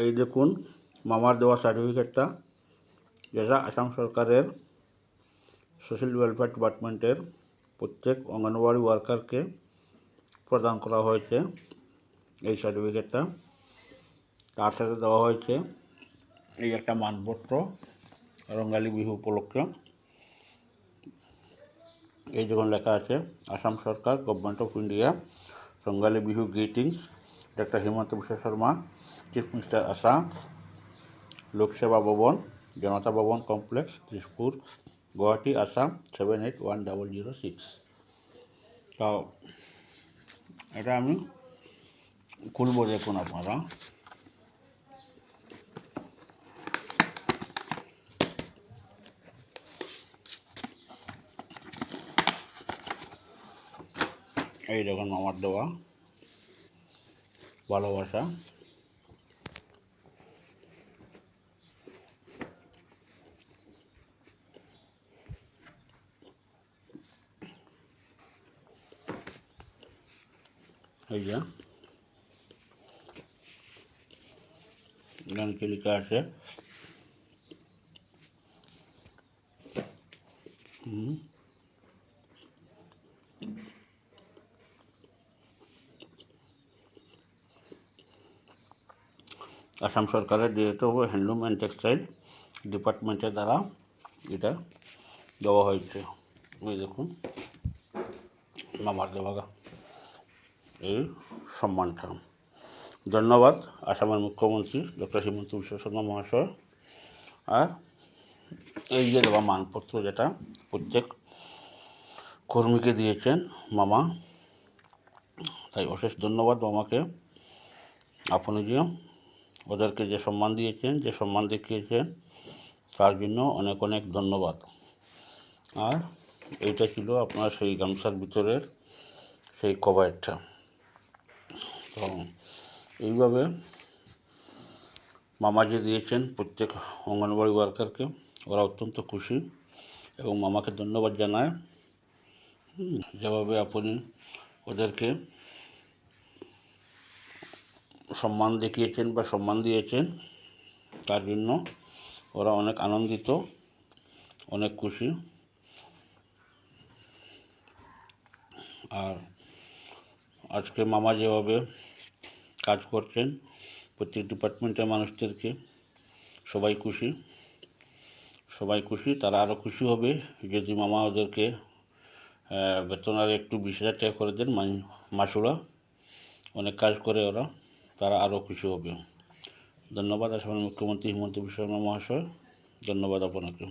এই দেখুন মামার দেওয়া সার্টিফিকেটটা, যেটা আসাম সরকারের সোশ্যাল ওয়েলফেয়ার ডিপার্টমেন্টের প্রত্যেক অঙ্গনওয়াড়ি ওয়ার্কারকে প্রদান করা হয়েছে। এই সার্টিফিকেটটা তার সাথে দেওয়া হয়েছে এই একটা মানপত্র রঙ্গালী বিহু উপলক্ষে। এই যখন লেখা আছে আসাম সরকার government of India Rongali Bihu greetings, doctor Himanta Biswa Sarma, chief minister Assam, Loksewa Bhawan, Janata ভবন কমপ্লেক্স, দিসপুর, গুয়াহাটি, আসাম 781006। তো এটা আমি খুলব, দেখুন আপনারা। এই দেখুন আমার দেওয়া ভালোবাসা। এই যে এখানে কি লেখা আছে, আসাম সরকারের director of handloom and textile ডিপার্টমেন্টের দ্বারা এটা দেওয়া হয়েছে। এই দেখুন মামার দেওয়া এই সম্মানটা। ধন্যবাদ আসামের মুখ্যমন্ত্রী ডক্টর হিমন্ত বিশ্ব শর্মা মহাশয়। আর এই যে দেওয়া মানপত্র, যেটা প্রত্যেক কর্মীকে দিয়েছেন মামা, তাই অশেষ ধন্যবাদ মামাকে। আপনি যে ওদেরকে যে সম্মান দিয়েছেন, যে সম্মান দেখিয়েছেন, তার জন্য অনেক অনেক ধন্যবাদ। আর এইটা ছিল আপনার সেই গামছার ভিতরের সেই কভারটা। তো এইভাবে মামা যে দিয়েছেন প্রত্যেক অঙ্গনওয়াড়ি ওয়ার্কারকে, ওরা অত্যন্ত খুশি এবং মামাকে ধন্যবাদ জানায়। যেভাবে আপনি ওদেরকে সম্মান দেখিয়েছেন বা সম্মান দিয়েছেন, তার জন্য ওরা অনেক আনন্দিত, অনেক খুশি। আর আজকে মামা যেভাবে কাজ করছেন প্রত্যেক ডিপার্টমেন্টের মানুষদেরকে, সবাই খুশি। তারা আরও খুশি হবে যদি মামা ওদেরকে বেতন আর একটু 20,000 টাকা করে দেন মাসুরা। অনেক কাজ করে ওরা, তারা আরও খুশি হবে। ধন্যবাদ আসামের মুখ্যমন্ত্রী হিমন্ত বিশ্ব শর্মা মহাশয়। ধন্যবাদ আপনাকে।